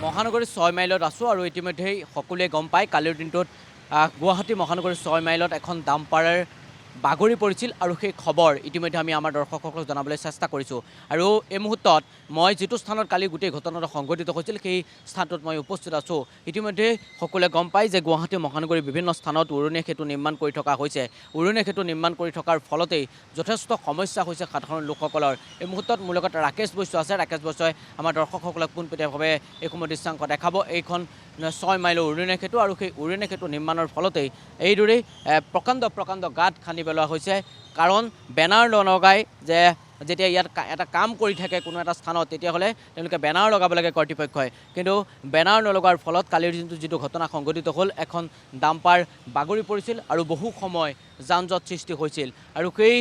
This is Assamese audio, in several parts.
মহানগৰীৰ ৬ মাইলত আছোঁ আৰু ইতিমধ্যেই সকলোৱে গম পায় কালিৰ দিনটোত গুৱাহাটী মহানগৰীৰ ৬ মাইলত এখন ডাম্পাৰ বাগৰি পৰিছিল আৰু সেই খবৰ ইতিমধ্যে আমি আমাৰ দৰ্শকসকলক জনাবলৈ চেষ্টা কৰিছোঁ। আৰু এই মুহূৰ্তত মই যিটো স্থানত কালি গোটেই ঘটনাটো সংঘটিত হৈছিল সেই স্থানটোত মই উপস্থিত আছোঁ। ইতিমধ্যে সকলোৱে গম পায় যে গুৱাহাটী মহানগৰীৰ বিভিন্ন স্থানত উৰণীয়া সেতু নিৰ্মাণ কৰি থকা হৈছে। উৰণীয়া সেতু নিৰ্মাণ কৰি থকাৰ ফলতেই যথেষ্ট সমস্যা হৈছে সাধাৰণ লোকসকলৰ। এই মুহূৰ্তত মোৰ লগত ৰাকেশ বৈশ্য আছে। ৰাকেশ বৈশ্যই আমাৰ দৰ্শকসকলক পোনপটীয়াভাৱে এইসমূহ দৃশ্যাংশ দেখাব। এইখন ৬ মাইলৰ উৰণীয়া সেতু আৰু সেই উৰণীয়া সেতু নিৰ্মাণৰ ফলতেই এইদৰেই প্ৰকাণ্ড গাঁত খান্দি পেলোৱা হৈছে। কাৰণ বেনাৰ নলগাই যে যেতিয়া ইয়াত এটা কাম কৰি থাকে কোনো এটা স্থানত তেতিয়াহ'লে তেওঁলোকে বেনাৰ লগাব লাগে কৰ্তৃপক্ষই। কিন্তু বেনাৰ নলগাৰ ফলত কালিৰ দিনটো যিটো ঘটনা সংঘটিত হ'ল, এখন ডাম্পাৰ বাগৰি পৰিছিল আৰু বহু সময় যান জঁট সৃষ্টি হৈছিল। আৰু সেই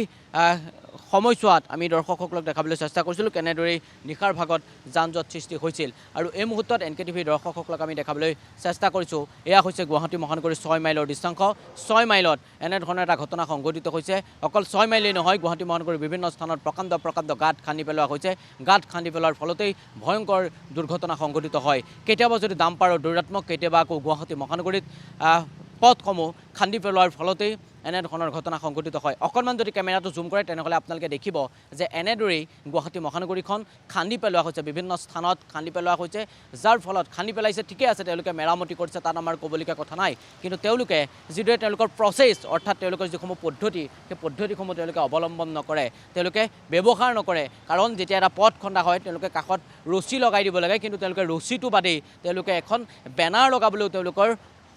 সময়ছোৱাত আমি দৰ্শকসকলক দেখাবলৈ চেষ্টা কৰিছিলোঁ কেনেদৰে নিশাৰ ভাগত যান জঁট সৃষ্টি হৈছিল। আৰু এই মুহূৰ্তত NKTV দৰ্শকসকলক আমি দেখাবলৈ চেষ্টা কৰিছোঁ। এয়া হৈছে গুৱাহাটী মহানগৰীৰ ৬ মাইলৰ দৃশ্যাংশ। ৬ মাইলত এনেধৰণৰ এটা ঘটনা সংঘটিত হৈছে। অকল 6 মাইলেই নহয়, গুৱাহাটী মহানগৰীৰ বিভিন্ন স্থানত প্ৰকাণ্ড গাঁত খান্দি পেলোৱা হৈছে। গাঁত খান্দি পেলোৱাৰ ফলতেই ভয়ংকৰ দুৰ্ঘটনা সংঘটিত হয়। কেতিয়াবা যদি ডাম্পাৰৰ দৌৰাত্মক, কেতিয়াবা আকৌ গুৱাহাটী মহানগৰীত পথসমূহ খান্দি পেলোৱাৰ ফলতেই এনেধৰণৰ ঘটনা সংঘটিত হয়। অকণমান যদি কেমেৰাটো জুম কৰে তেনেহ'লে আপোনালোকে দেখিব যে এনেদৰেই গুৱাহাটী মহানগৰীখন খান্দি পেলোৱা হৈছে, বিভিন্ন স্থানত খান্দি পেলোৱা হৈছে। যাৰ ফলত খান্দি পেলাইছে ঠিকে আছে, তেওঁলোকে মেৰামতি কৰিছে, তাত আমাৰ ক'বলগীয়া কথা নাই। কিন্তু তেওঁলোকে যিদৰে তেওঁলোকৰ প্ৰচেছ অৰ্থাৎ তেওঁলোকৰ যিসমূহ পদ্ধতি, সেই পদ্ধতিসমূহ তেওঁলোকে অৱলম্বন নকৰে, তেওঁলোকে ব্যৱহাৰ নকৰে। কাৰণ যেতিয়া এটা পথ খন্দা হয় তেওঁলোকে কাষত ৰছী লগাই দিব লাগে, কিন্তু তেওঁলোকে ৰছীটো বাদেই তেওঁলোকে এখন বেনাৰ লগাবলৈও তেওঁলোকৰ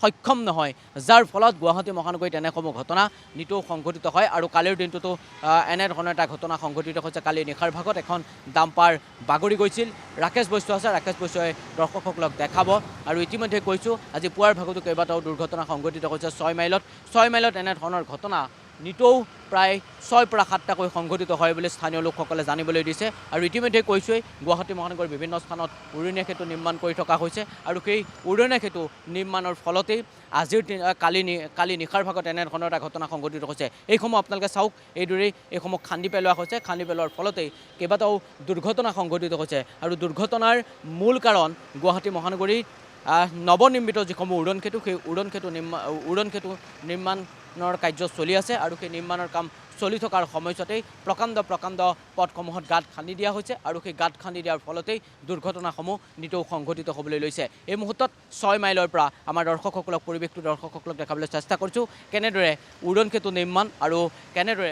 সক্ষম নহয়। যাৰ ফলত গুৱাহাটী মহানগৰীত এনেসমূহ ঘটনা নিতৌ সংঘটিত হয়। আৰু কালিৰ দিনটোতো এনেধৰণৰ এটা ঘটনা সংঘটিত হৈছে। কালি নিশাৰ ভাগত এখন ডাম্পাৰ বাগৰি গৈছিল। ৰাকেশ বৈশ্য আছে, ৰাকেশ বৈশ্যই দৰ্শকসকলক দেখাব। আৰু ইতিমধ্যে কৈছোঁ আজি পুৱাৰ ভাগতো কেইবাটাও দুৰ্ঘটনা সংঘটিত হৈছে ৬ মাইলত। ৬ মাইলত এনেধৰণৰ ঘটনা নিতৌ প্ৰায় ৬ৰ পৰা ৭টাকৈ সংঘটিত হয় বুলি স্থানীয় লোকসকলে জানিবলৈ দিছে। আৰু ইতিমধ্যে কৈছোঁৱেই গুৱাহাটী মহানগৰীৰ বিভিন্ন স্থানত উৰণীয়া সেতু নিৰ্মাণ কৰি থকা হৈছে। আৰু সেই উৰণীয়া সেতু নিৰ্মাণৰ ফলতেই আজিৰ কালি নিশাৰ ভাগত এনেধৰণৰ এটা ঘটনা সংঘটিত হৈছে। এইসমূহ আপোনালোকে চাওক, এইদৰেই এইসমূহ খান্দি পেলোৱা হৈছে। খান্দি পেলোৱাৰ ফলতেই কেইবাটাও দুৰ্ঘটনা সংঘটিত হৈছে। আৰু দুৰ্ঘটনাৰ মূল কাৰণ গুৱাহাটী মহানগৰীৰ নৱনিৰ্মিত যিসমূহ উৰণ সেতু, সেই উৰণ সেতু নিৰ্মাণৰ কাৰ্য চলি আছে। আৰু সেই নিৰ্মাণৰ কাম চলি থকাৰ সময়ছোৱাতেই প্ৰকাণ্ড পথসমূহত গাঁত খান্দি দিয়া হৈছে। আৰু সেই গাঁত খান্দি দিয়াৰ ফলতেই দুৰ্ঘটনাসমূহ নিতৌ সংঘটিত হ'বলৈ লৈছে। এই মুহূৰ্তত ৬ মাইলৰ পৰা আমাৰ পৰিৱেশটো দৰ্শকসকলক দেখাবলৈ চেষ্টা কৰিছোঁ কেনেদৰে উৰণ সেতু নিৰ্মাণ আৰু কেনেদৰে